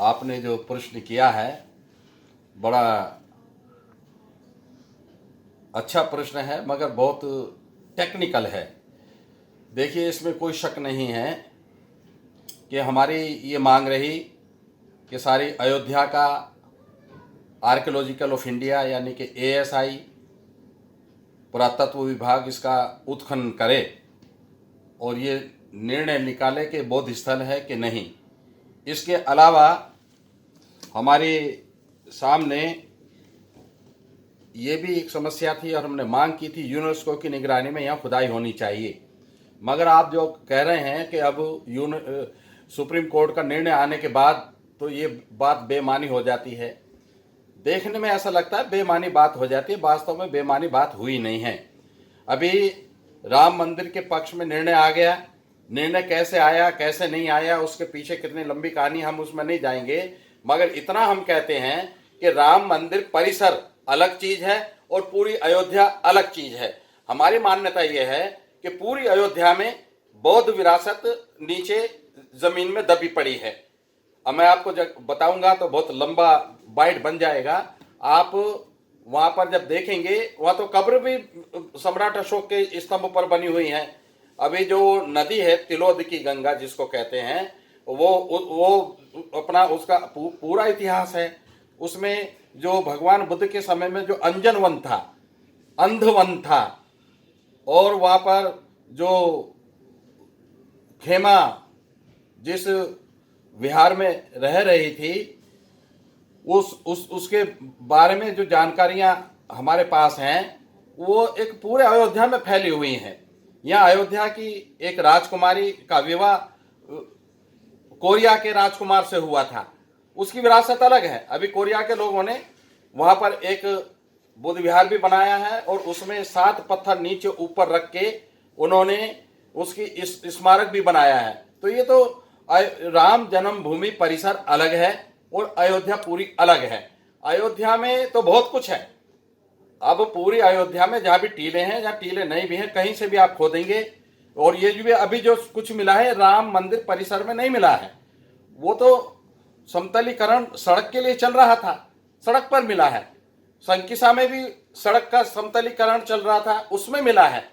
आपने जो प्रश्न किया है बड़ा अच्छा प्रश्न है, मगर बहुत टेक्निकल है। देखिए, इसमें कोई शक नहीं है कि हमारी ये मांग रही कि सारी अयोध्या का आर्कियोलॉजिकल ऑफ इंडिया यानी कि ASI पुरातत्व विभाग इसका उत्खनन करे और ये निर्णय निकाले कि बौद्ध स्थल है कि नहीं। इसके अलावा हमारे सामने ये भी एक समस्या थी और हमने मांग की थी यूनेस्को की निगरानी में यहाँ खुदाई होनी चाहिए। मगर आप जो कह रहे हैं कि अब सुप्रीम कोर्ट का निर्णय आने के बाद तो ये बात बेमानी हो जाती है। देखने में ऐसा लगता है बेमानी बात हो जाती है, वास्तव में बेमानी बात हुई नहीं है। अभी राम मंदिर के पक्ष में निर्णय आ गया। निर्णय कैसे आया कैसे नहीं आया उसके पीछे कितनी लंबी कहानी, हम उसमें नहीं जाएंगे। मगर इतना हम कहते हैं कि राम मंदिर परिसर अलग चीज है और पूरी अयोध्या अलग चीज है। हमारी मान्यता यह है कि पूरी अयोध्या में बौद्ध विरासत नीचे जमीन में दबी पड़ी है। अब मैं आपको जब बताऊंगा तो बहुत लंबा बाइट बन जाएगा। आप वहां पर जब देखेंगे वहां तो कब्र भी सम्राट अशोक के स्तंभ पर बनी हुई है। अभी जो नदी है तिलोद की गंगा जिसको कहते हैं, वो अपना उसका पूरा इतिहास है। उसमें जो भगवान बुद्ध के समय में जो अंजन वन था, अंध वन था, और वहां पर जो खेमा जिस विहार में रह रही थी उसके बारे में जो जानकारियां हमारे पास हैं वो एक पूरे अयोध्या में फैली हुई हैं। यहाँ अयोध्या की एक राजकुमारी का विवाह कोरिया के राजकुमार से हुआ था, उसकी विरासत अलग है। अभी कोरिया के लोगों ने वहां पर एक बुद्ध विहार भी बनाया है और उसमें 7 पत्थर नीचे ऊपर रख के उन्होंने उसकी स्मारक भी बनाया है। तो ये तो राम जन्मभूमि परिसर अलग है और अयोध्या पूरी अलग है। अयोध्या में तो बहुत कुछ है। अब पूरी अयोध्या में जहां भी टीले हैं, जहां टीले नहीं भी हैं, कहीं से भी आप खोदेंगे और ये भी अभी जो कुछ मिला है राम मंदिर परिसर में नहीं मिला है। वो तो समतलीकरण सड़क के लिए चल रहा था, सड़क पर मिला है। संकिसा में भी सड़क का समतलीकरण चल रहा था, उसमें मिला है।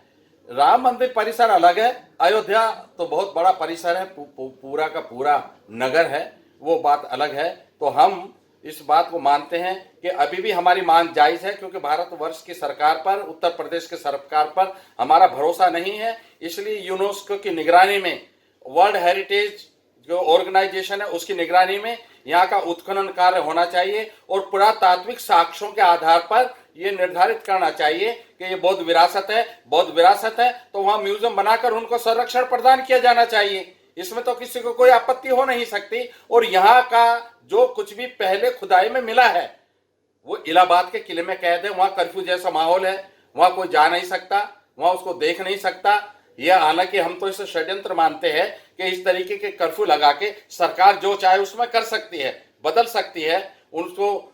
राम मंदिर परिसर अलग है, अयोध्या तो बहुत बड़ा परिसर है, पूरा का पूरा नगर है, वो बात अलग है। तो हम इस बात को मानते हैं कि अभी भी हमारी मांग जायज है, क्योंकि भारतवर्ष की सरकार पर, उत्तर प्रदेश की सरकार पर हमारा भरोसा नहीं है। इसलिए यूनेस्को की निगरानी में, वर्ल्ड हेरिटेज जो ऑर्गेनाइजेशन है उसकी निगरानी में यहाँ का उत्खनन कार्य होना चाहिए और पुरातात्विक साक्ष्यों के आधार पर यह निर्धारित करना चाहिए कि ये बौद्ध विरासत है। बौद्ध विरासत है तो वहां म्यूजियम बनाकर उनको संरक्षण प्रदान किया जाना चाहिए। इसमें तो किसी को कोई आपत्ति हो नहीं सकती। और यहाँ का जो कुछ भी पहले खुदाई में मिला है वो इलाहाबाद के किले में कैद है। वहां कर्फ्यू जैसा माहौल है, वहां कोई जा नहीं सकता, वहां उसको देख नहीं सकता। यह हालांकि हम तो इसे षड्यंत्र मानते हैं कि इस तरीके के कर्फ्यू लगा के सरकार जो चाहे उसमें कर सकती है, बदल सकती है, उसको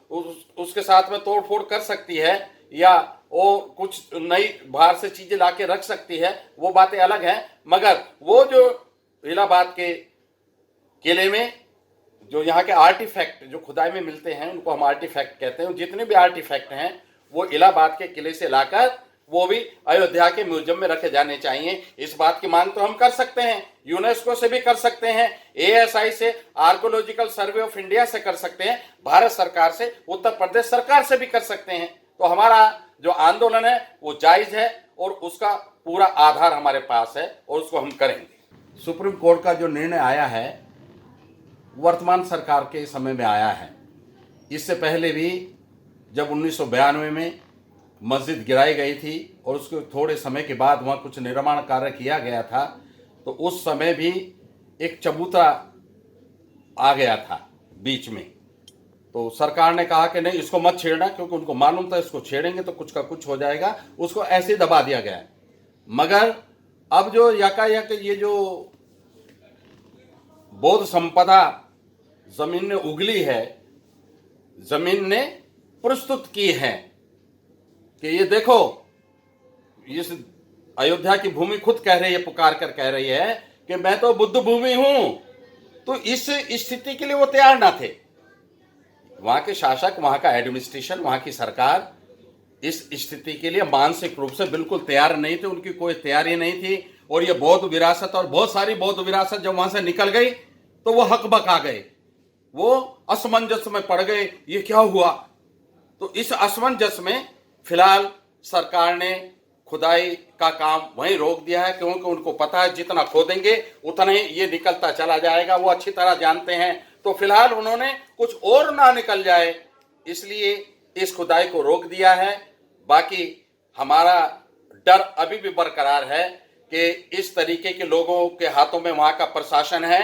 उसके साथ में तोड़फोड़ कर सकती है या वो कुछ नई बाहर से चीजें लाके रख सकती है, वो बातें अलग हैं। मगर वो जो इलाहाबाद के किले में जो यहाँ के आर्टिफैक्ट जो खुदाई में मिलते हैं उनको हम आर्टिफैक्ट कहते हैं। जितने भी आर्टिफैक्ट हैं वो इलाहाबाद के किले से लाकर वो भी अयोध्या के म्यूजियम में रखे जाने चाहिए। इस बात की मांग तो हम कर सकते हैं, यूनेस्को से भी कर सकते हैं, ASI से, आर्कियोलॉजिकल सर्वे ऑफ इंडिया से कर सकते हैं, भारत सरकार से, उत्तर प्रदेश सरकार से भी कर सकते हैं। तो हमारा जो आंदोलन है वो जायज है और उसका पूरा आधार हमारे पास है और उसको हम करेंगे। सुप्रीम कोर्ट का जो निर्णय आया है वर्तमान सरकार के समय में आया है। इससे पहले भी जब 1992 में मस्जिद गिराई गई थी और उसके थोड़े समय के बाद वहाँ कुछ निर्माण कार्य किया गया था, तो उस समय भी एक चबूतरा आ गया था बीच में। तो सरकार ने कहा कि नहीं इसको मत छेड़ना, क्योंकि उनको मालूम था इसको छेड़ेंगे तो कुछ का कुछ हो जाएगा, उसको ऐसे दबा दिया गया। मगर अब जो यकायक ये जो बौद्ध संपदा जमीन ने उगली है, जमीन ने प्रस्तुत की है कि ये देखो, इस अयोध्या की भूमि खुद कह रही है, पुकार कर कह रही है कि मैं तो बुद्ध भूमि हूं। तो इस स्थिति के लिए वो तैयार ना थे। वहाँ के शासक, वहाँ का एडमिनिस्ट्रेशन, वहाँ की सरकार इस स्थिति के लिए मानसिक रूप से बिल्कुल तैयार नहीं थे, उनकी कोई तैयारी नहीं थी। और ये बौद्ध विरासत और बहुत सारी बौद्ध विरासत जब वहां से निकल गई तो वो हकबक आ गए, वो असमंजस में पड़ गए, ये क्या हुआ। तो इस असमंजस में फिलहाल सरकार ने खुदाई का काम वहीं रोक दिया है, क्योंकि उनको पता है जितना खोदेंगे उतना ही ये निकलता चला जाएगा, वो अच्छी तरह जानते हैं। तो फिलहाल उन्होंने कुछ और ना निकल जाए इसलिए इस खुदाई को रोक दिया है। बाकी हमारा डर अभी भी बरकरार है कि इस तरीके के लोगों के हाथों में वहां का प्रशासन है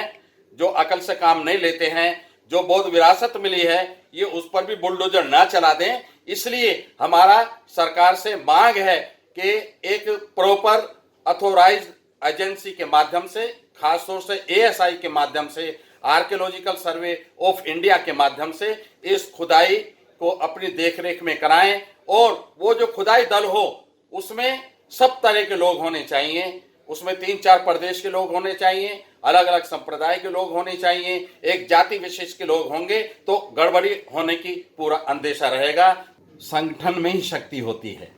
जो अकल से काम नहीं लेते हैं। जो बौद्ध विरासत मिली है ये उस पर भी बुलडोजर ना चला दें, इसलिए हमारा सरकार से मांग है कि एक प्रॉपर अथॉराइज्ड एजेंसी के माध्यम से, खासतौर से एएसआई के माध्यम से, आर्कियोलॉजिकल सर्वे ऑफ इंडिया के माध्यम से इस खुदाई को अपनी देखरेख में कराएं। और वो जो खुदाई दल हो उसमें सब तरह के लोग होने चाहिए, उसमें 3-4 प्रदेश के लोग होने चाहिए, अलग अलग संप्रदाय के लोग होने चाहिए। एक जाति विशेष के लोग होंगे तो गड़बड़ी होने की पूरा अंदेशा रहेगा। संगठन में ही शक्ति होती है।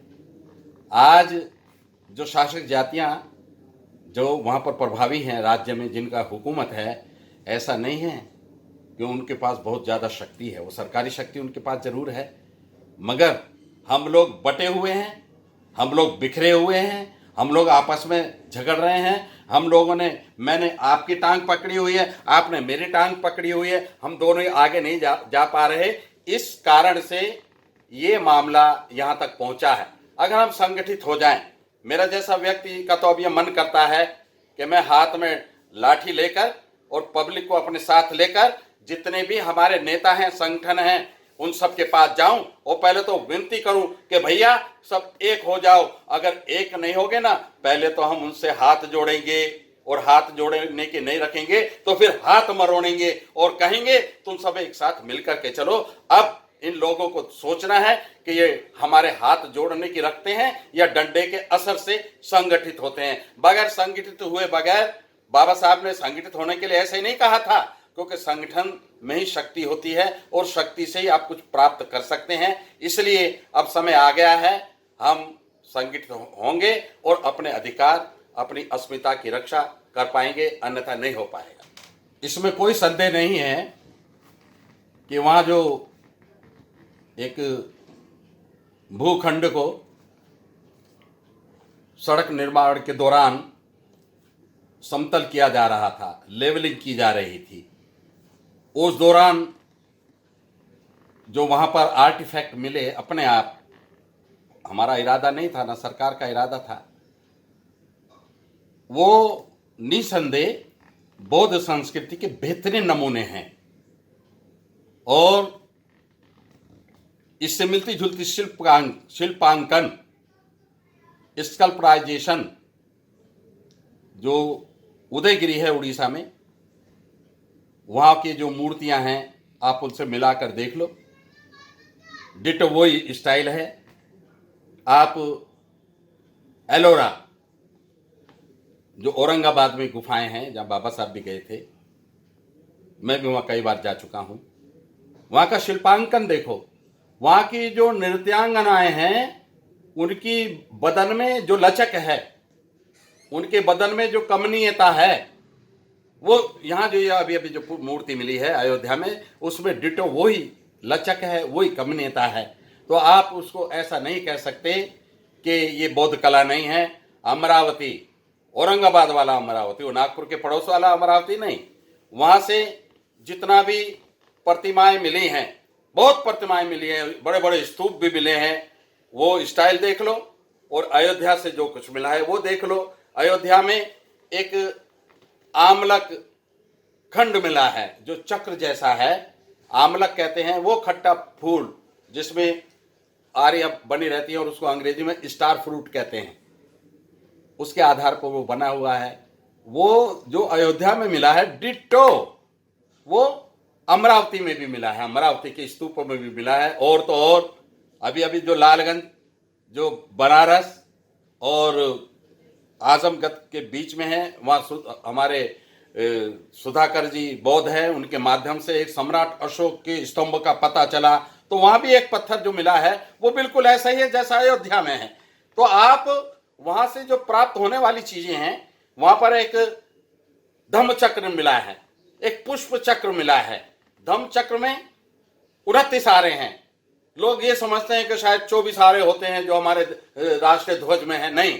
आज जो शासक जातियां जो वहां पर प्रभावी हैं राज्य में, जिनका हुकूमत है, ऐसा नहीं है कि उनके पास बहुत ज़्यादा शक्ति है। वो सरकारी शक्ति उनके पास जरूर है, मगर हम लोग बटे हुए हैं, हम लोग बिखरे हुए हैं, हम लोग आपस में झगड़ रहे हैं। हम लोगों ने, मैंने आपकी टांग पकड़ी हुई है, आपने मेरी टांग पकड़ी हुई है, हम दोनों ही आगे नहीं जा पा रहे। इस कारण से ये मामला यहाँ तक पहुँचा है। अगर हम संगठित हो जाएं, मेरा जैसा व्यक्ति का तो अब ये मन करता है कि मैं हाथ में लाठी लेकर और पब्लिक को अपने साथ लेकर जितने भी हमारे नेता हैं, संगठन हैं, उन सब के पास जाऊं और पहले तो विनती करूं कि भैया सब एक हो जाओ। अगर एक नहीं होगे ना, पहले तो हम उनसे हाथ जोड़ेंगे, और हाथ जोड़ने के नहीं रखेंगे तो फिर हाथ मरोड़ेंगे और कहेंगे तुम सब एक साथ मिलकर के चलो। अब इन लोगों को सोचना है कि ये हमारे हाथ जोड़ने की रखते हैं या डंडे के असर से संगठित होते हैं। बगैर संगठित हुए बगैर, बाबा साहब ने संगठित होने के लिए ऐसे ही नहीं कहा था, क्योंकि संगठन में ही शक्ति होती है और शक्ति से ही आप कुछ प्राप्त कर सकते हैं। इसलिए अब समय आ गया है, हम संगठित होंगे और अपने अधिकार, अपनी अस्मिता की रक्षा कर पाएंगे, अन्यथा नहीं हो पाएगा। इसमें कोई संदेह नहीं है कि वहाँ जो एक भूखंड को सड़क निर्माण के दौरान समतल किया जा रहा था, लेवलिंग की जा रही थी, उस दौरान जो वहां पर आर्टिफैक्ट मिले अपने आप, हमारा इरादा नहीं था, ना सरकार का इरादा था, वो निसंदेह बौद्ध संस्कृति के बेहतरीन नमूने हैं। और इससे मिलती जुलती शिल्पांकन, स्कल्पराइजेशन जो उदयगिरी है उड़ीसा में, वहाँ की जो मूर्तियां हैं आप उनसे मिलाकर देख लो, डिटो वही स्टाइल है। आप एलोरा, जो औरंगाबाद में गुफाएं हैं जहाँ बाबा साहब भी गए थे, मैं भी वहाँ कई बार जा चुका हूँ, वहाँ का शिल्पांकन देखो। वहाँ की जो नृत्यांगनाएं हैं उनकी बदन में जो लचक है, उनके बदन में जो कमनीयता है, वो यहाँ जो ये अभी अभी जो मूर्ति मिली है अयोध्या में, उसमें डिटो वही लचक है, वही कमनीयता है। तो आप उसको ऐसा नहीं कह सकते कि ये बौद्ध कला नहीं है। अमरावती, औरंगाबाद वाला अमरावती, वो नागपुर के पड़ोस वाला अमरावती नहीं, वहाँ से जितना भी प्रतिमाएं मिली हैं, बहुत प्रतिमाएं मिली हैं, बड़े बड़े स्तूप भी मिले हैं, वो स्टाइल देख लो। और अयोध्या से जो कुछ मिला है वो देख लो। अयोध्या में एक आमलक खंड मिला है जो चक्र जैसा है, आमलक कहते हैं, वो खट्टा फूल जिसमें आरियां बनी रहती है और उसको अंग्रेजी में स्टार फ्रूट कहते हैं, उसके आधार पर वो बना हुआ है। वो जो अयोध्या में मिला है डिट्टो, वो अमरावती में भी मिला है, अमरावती के स्तूपों में भी मिला है। और तो और अभी अभी जो लालगंज, जो बनारस और आजमगढ़ के बीच में है, वहाँ हमारे सुधाकर जी बौद्ध है, उनके माध्यम से एक सम्राट अशोक के स्तंभ का पता चला, तो वहां भी एक पत्थर जो मिला है वो बिल्कुल ऐसा ही है जैसा अयोध्या में है। तो आप वहां से जो प्राप्त होने वाली चीजें हैं, वहां पर एक धम्म चक्र मिला है, एक पुष्प चक्र मिला है। धम्म चक्र में 29 आरे हैं। लोग ये समझते हैं कि शायद 24 आरे होते हैं जो हमारे राष्ट्रीय ध्वज में है, नहीं,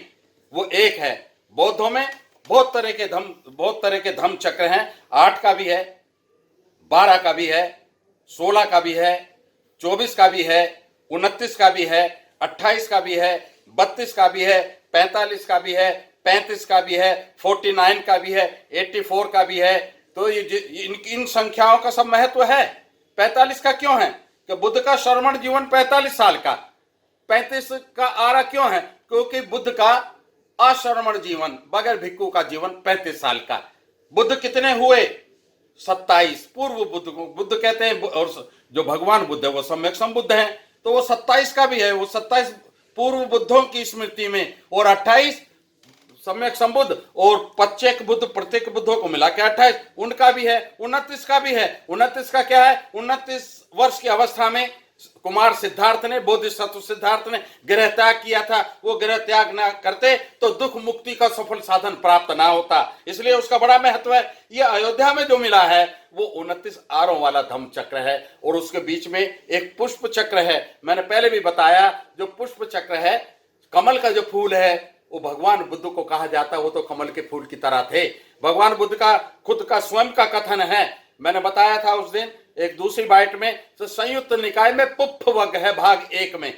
वो एक है। बौद्धों में बहुत तरह के धम्म चक्र हैं। 8 का भी है, 12 का भी है, 16 का भी है, 24 का भी है, 29 का भी है, 28 का भी है, 32 का भी है, 45 का भी है, 35 का भी है, 49 का भी है, 84 का भी है। तो इन संख्याओं का सब महत्व है। 45 का क्यों है कि बुद्ध का श्रमण जीवन 45 साल का। 35 का आरा क्यों है? क्योंकि बुद्ध का अश्रमण जीवन, बगैर भिक्षु का जीवन 35 साल का। बुद्ध कितने हुए? 27। पूर्व बुद्ध कहते हैं, और जो भगवान बुद्ध है वो सम्यक संबुद्ध है, तो वो 27 का भी है। वो 27 पूर्व बुद्धों की स्मृति में, और 28 सम्यक संबुद्ध, और प्रत्येक बुद्ध, प्रत्येक बुद्धों को मिला के 28 उनका भी है। 29 का भी है। 29 का क्या है? 29 वर्ष की अवस्था में कुमार सिद्धार्थ ने, बोधिसत्व सिद्धार्थ ने गृह त्याग किया था। वो गृह त्याग ना करते तो दुख मुक्ति का सफल साधन प्राप्त ना होता, इसलिए उसका बड़ा महत्व है। ये अयोध्या में जो मिला है वो 29 आरों वाला धम्म चक्र है, और उसके बीच में एक पुष्प चक्र है। मैंने पहले भी बताया, जो पुष्प चक्र है, कमल का जो फूल है वो भगवान बुद्ध को कहा जाता है, वो तो कमल के फूल की तरह थे। भगवान बुद्ध का खुद का स्वयं का कथन है, मैंने बताया था उस दिन एक दूसरी बाइट में। तो संयुक्त निकाय में पुप्फ वर्ग है, भाग 1 में।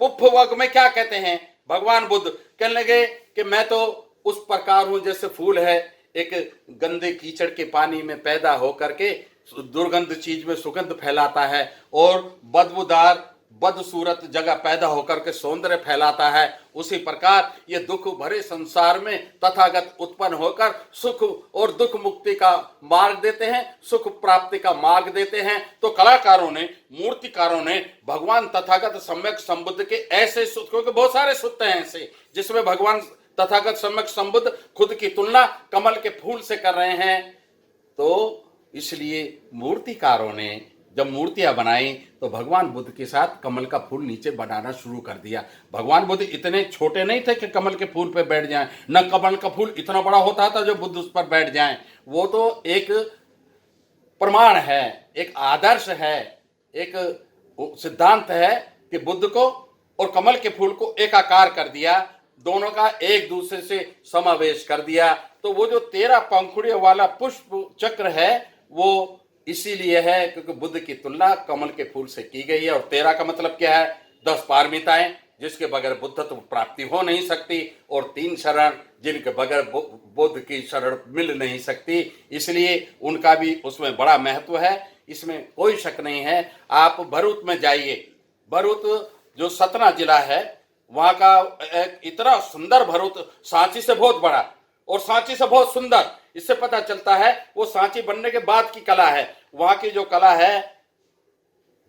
पुप्फ वर्ग में क्या कहते हैं भगवान बुद्ध? कहने लगे कि मैं तो उस प्रकार हूं जैसे फूल है, एक गंदे कीचड़ के पानी में पैदा होकर के दुर्गंध चीज में सुगंध फैलाता है, और बदबूदार बदसूरत जगह पैदा होकर के सौंदर्य फैलाता है। उसी प्रकार ये दुख भरे संसार में तथागत उत्पन्न होकर सुख और दुख मुक्ति का मार्ग देते हैं, सुख प्राप्ति का मार्ग देते हैं। तो कलाकारों ने, मूर्तिकारों ने भगवान तथागत सम्यक संबुद्ध के ऐसे सुख, क्योंकि बहुत सारे सुत्ते हैं ऐसे जिसमें भगवान तथागत सम्यक संबुद्ध खुद की तुलना कमल के फूल से कर रहे हैं। तो इसलिए मूर्तिकारों ने जब मूर्तियां बनाई तो भगवान बुद्ध के साथ कमल का फूल नीचे बनाना शुरू कर दिया। भगवान बुद्ध इतने छोटे नहीं थे कि कमल के फूल पे बैठ जाएं, न कमल का फूल इतना बड़ा होता था जो बुद्ध उस पर बैठ जाएं। वो तो एक प्रमाण है, एक आदर्श है, एक सिद्धांत है कि बुद्ध को और कमल के फूल को एकाकार कर दिया, दोनों का एक दूसरे से समावेश कर दिया। तो वो जो 13 पंखुड़ियों वाला पुष्प चक्र है वो इसीलिए है क्योंकि बुद्ध की तुलना कमल के फूल से की गई है। और 13 का मतलब क्या है? 10 पारमिताएं जिसके बगैर बुद्धत्व प्राप्ति हो नहीं सकती, और 3 शरण जिनके बगैर बुद्ध की शरण मिल नहीं सकती, इसलिए उनका भी उसमें बड़ा महत्व है, इसमें कोई शक नहीं है। आप भरूच में जाइए, भरूच जो सतना जिला है वहां का एक इतना सुंदर भरूच, सांची से बहुत बड़ा और सांची से बहुत सुंदर, इससे पता चलता है वो सांची बनने के बाद की कला है। वहां की जो कला है,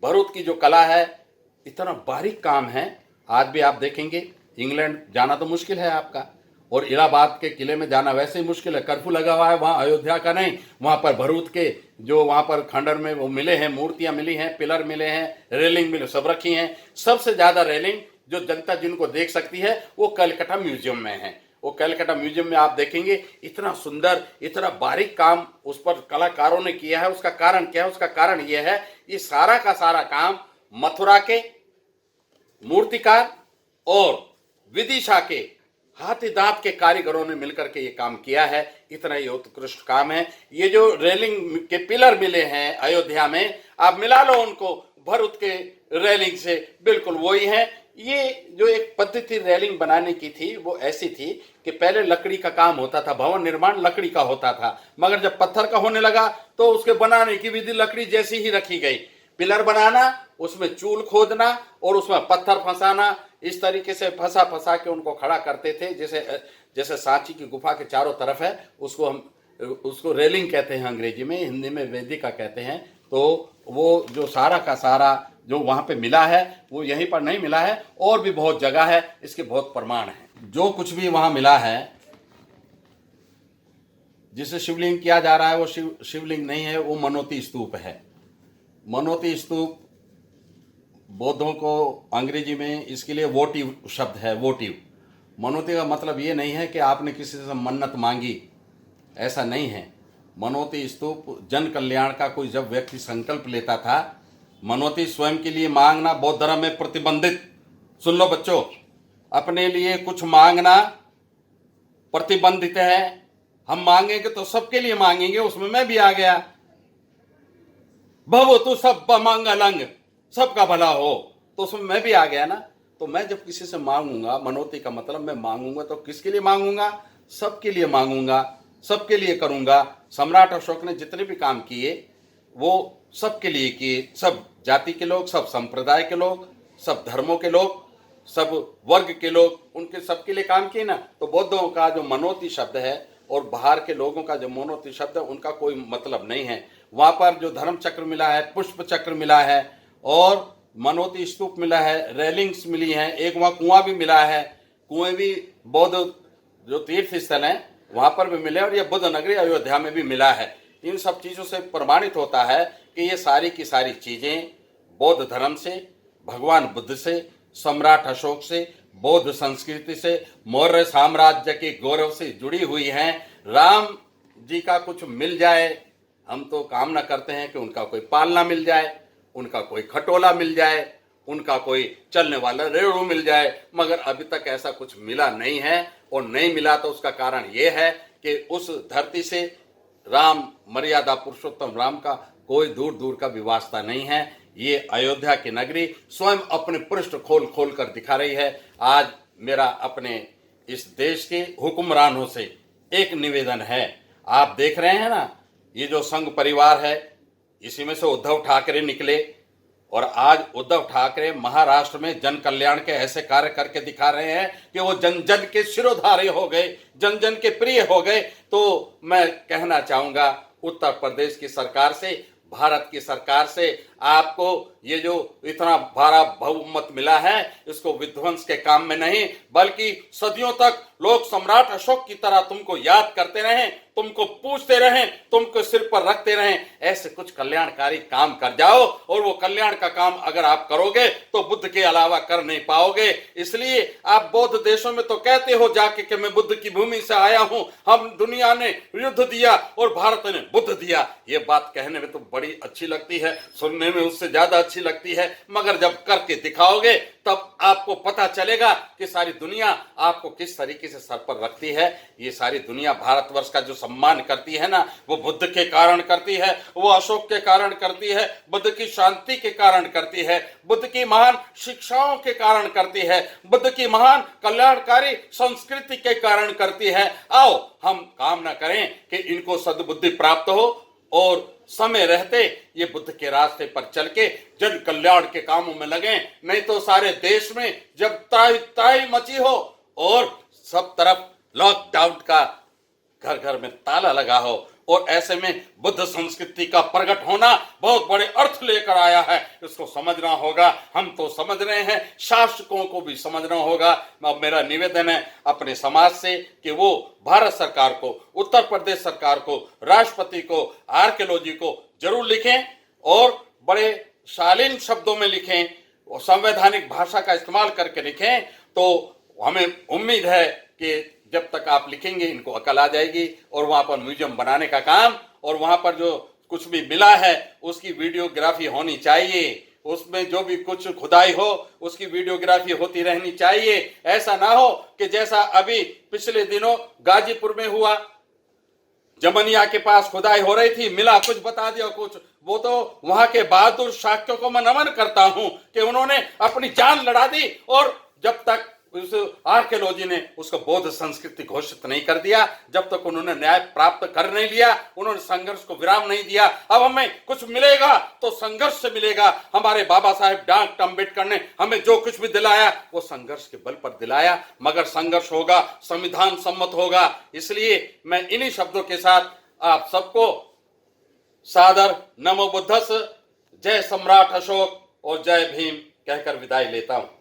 भरूच की जो कला है, इतना बारीक काम है। आज भी आप देखेंगे, इंग्लैंड जाना तो मुश्किल है आपका, और इलाहाबाद के किले में जाना वैसे ही मुश्किल है, कर्फ्यू लगा हुआ है। वहाँ अयोध्या का नहीं, वहाँ पर भरूच के जो वहाँ पर खंडर में वो मिले हैं, मूर्तियां मिली हैं, पिलर मिले हैं, रेलिंग मिले, सब रखी हैं। सबसे ज्यादा रेलिंग जो जनता जिनको देख सकती है वो कलकत्ता म्यूजियम में है। वो कलकत्ता म्यूजियम में आप देखेंगे इतना सुंदर, इतना बारीक काम उस पर कलाकारों ने किया है। उसका कारण क्या है? उसका कारण यह है, ये सारा का सारा काम मथुरा के मूर्तिकार और विदिशा के हाथी दांत के कारीगरों ने मिलकर के ये काम किया है। इतना ही उत्कृष्ट काम है। ये जो रेलिंग के पिलर मिले हैं अयोध्या में, आप मिला लो उनको भरूच के रेलिंग से, बिल्कुल वही है। ये जो एक पद्धति रेलिंग बनाने की थी वो ऐसी थी कि पहले लकड़ी का काम होता था, भवन निर्माण लकड़ी का होता था, मगर जब पत्थर का होने लगा तो उसके बनाने की विधि लकड़ी जैसी ही रखी गई। पिलर बनाना, उसमें चूल खोदना और उसमें पत्थर फंसाना, इस तरीके से फंसा फंसा के उनको खड़ा करते थे। जैसे सांची की गुफा के चारों तरफ है, उसको रेलिंग कहते हैं अंग्रेजी में, हिंदी में वेदिका कहते हैं। तो वो जो सारा का सारा जो वहाँ पे मिला है वो यहीं पर नहीं मिला है, और भी बहुत जगह है, इसके बहुत प्रमाण है। जो कुछ भी वहाँ मिला है जिसे शिवलिंग किया जा रहा है वो शिवलिंग नहीं है, वो मनोती स्तूप है। मनोती स्तूप बौद्धों को अंग्रेजी में इसके लिए वोटिव शब्द है, वोटिव। मनोती का मतलब ये नहीं है कि आपने किसी से मन्नत मांगी, ऐसा नहीं है। मनोती स्तूप जन कल्याण का कोई जब व्यक्ति संकल्प लेता था, मनोती स्वयं के लिए मांगना बौद्ध धर्म में प्रतिबंधित। सुन लो बच्चों, अपने लिए कुछ मांगना प्रतिबंधित है। हम मांगेंगे तो सबके लिए मांगेंगे, उसमें मैं भी आ गया। भवतु सब मंगलंग, सबका भला हो, तो उसमें मैं भी आ गया ना। तो मैं जब किसी से मांगूंगा, मनोती का मतलब मैं मांगूंगा तो किसके लिए मांगूंगा? सबके लिए मांगूंगा, सबके लिए करूंगा। सम्राट अशोक ने जितने भी काम किए वो सबके लिए किए, सब जाति के लोग, सब संप्रदाय के लोग, सब धर्मों के लोग, सब वर्ग के लोग, उनके सबके लिए काम किए ना। तो बौद्धों का जो मनोती शब्द है और बाहर के लोगों का जो मनोती शब्द है, उनका कोई मतलब नहीं है। वहां पर जो धर्म चक्र मिला है, पुष्प चक्र मिला है और मनोती स्तूप मिला है, रेलिंग्स मिली हैं, एक वहां कुआं भी मिला है। कुएं भी बौद्ध जो तीर्थ स्थल हैं वहां पर भी मिले और ये बुद्ध नगरी अयोध्या में भी मिला है। इन सब चीजों से प्रमाणित होता है कि ये सारी की सारी चीजें बौद्ध धर्म से, भगवान बुद्ध से, सम्राट अशोक से, बौद्ध संस्कृति से, मौर्य साम्राज्य के गौरव से जुड़ी हुई हैं। राम जी का कुछ मिल जाए, हम तो कामना करते हैं कि उनका कोई पालना मिल जाए, उनका कोई खटोला मिल जाए, उनका कोई चलने वाला रेड़ू मिल जाए, मगर अभी तक ऐसा कुछ मिला नहीं है। और नहीं मिला तो उसका कारण यह है कि उस धरती से राम, मर्यादा पुरुषोत्तम राम का कोई दूर दूर का भी वास्ता नहीं है। ये अयोध्या की नगरी स्वयं अपने पृष्ठ खोल खोल कर दिखा रही है। आज मेरा अपने इस देश के हुक्मरानों से एक निवेदन है। आप देख रहे हैं ना, ये जो संघ परिवार है, इसी में से उद्धव ठाकरे निकले और आज उद्धव ठाकरे महाराष्ट्र में जन कल्याण के ऐसे कार्य करके दिखा रहे हैं कि वो जन जन के शिरोधार्य हो गए, जन जन के प्रिय हो गए। तो मैं कहना चाहूंगा उत्तर प्रदेश की सरकार से, भारत की सरकार से, आपको ये जो इतना बड़ा बहुमत मिला है, इसको विध्वंस के काम में नहीं बल्कि सदियों तक लोग सम्राट अशोक की तरह तुमको याद करते रहें, तुमको पूछते रहें, तुमको सिर पर रखते रहें। ऐसे कुछ कल्याणकारी काम कर जाओ और वो कल्याण का काम अगर आप करोगे तो बुद्ध के अलावा कर नहीं पाओगे। इसलिए आप बौद्ध देशों में तो कहते हो जाके कि मैं बुद्ध की भूमि से आया हूं, हम दुनिया ने युद्ध दिया और भारत ने बुद्ध दिया। ये बात कहने में तो बड़ी अच्छी लगती है, सुनने में उससे ज्यादा अच्छी लगती है, मगर जब करके दिखाओगे तब आपको पता चलेगा कि सारी दुनिया आपको किस तरीके से सर पर रखती है। ये सारी दुनिया भारतवर्ष का जो सम्मान करती है ना, वो बुद्ध के कारण करती है, वो अशोक के कारण करती है, बुद्ध की शांति के कारण करती है, बुद्ध की महान शिक्षाओं के कारण करती है, बुद्ध की महान कल्याणकारी संस्कृति के कारण करती है। आओ हम कामना करें कि इनको सद्बुद्धि प्राप्त हो और समय रहते ये बुद्ध के रास्ते पर चल के जन कल्याण के कामों में लगे। नहीं तो सारे देश में जब त्राही त्राही मची हो और सब तरफ लॉकडाउन का घर घर में ताला लगा हो और ऐसे में बुद्ध संस्कृति का प्रकट होना बहुत बड़े अर्थ लेकर आया है, इसको समझना होगा। हम तो समझ रहे हैं, शासकों को भी समझना होगा। अब मेरा निवेदन है अपने समाज से कि वो भारत सरकार को, उत्तर प्रदेश सरकार को, राष्ट्रपति को, आर्कियोलॉजी को जरूर लिखें और बड़े शालीन शब्दों में लिखें और संवैधानिक भाषा का इस्तेमाल करके लिखें। तो हमें उम्मीद है कि जब तक आप लिखेंगे इनको अकल आ जाएगी और वहां पर म्यूजियम बनाने का काम और वहां पर जो कुछ भी मिला है उसकी वीडियोग्राफी होनी चाहिए, उसमें जो भी कुछ खुदाई हो उसकी वीडियोग्राफी होती रहनी चाहिए। ऐसा ना हो कि जैसा अभी पिछले दिनों गाजीपुर में हुआ, जमनिया के पास खुदाई हो रही थी, मिला कुछ बता दिया कुछ। वो तो वहां के बहादुर शाक्यों को मैं नमन करता हूं कि उन्होंने अपनी जान लड़ा दी और जब तक उस आर्कियोलॉजी ने उसको बौद्ध संस्कृति घोषित नहीं कर दिया, जब तक उन्होंने न्याय प्राप्त कर नहीं लिया, उन्होंने संघर्ष को विराम नहीं दिया। अब हमें कुछ मिलेगा तो संघर्ष से मिलेगा। हमारे बाबा साहेब डॉक्टर अम्बेडकर ने हमें जो कुछ भी दिलाया वो संघर्ष के बल पर दिलाया, मगर संघर्ष होगा, संविधान सम्मत होगा। इसलिए मैं इन्हीं शब्दों के साथ आप सबको सादर नमो बुद्धस, जय सम्राट अशोक और जय भीम कहकर विदाई लेता हूं।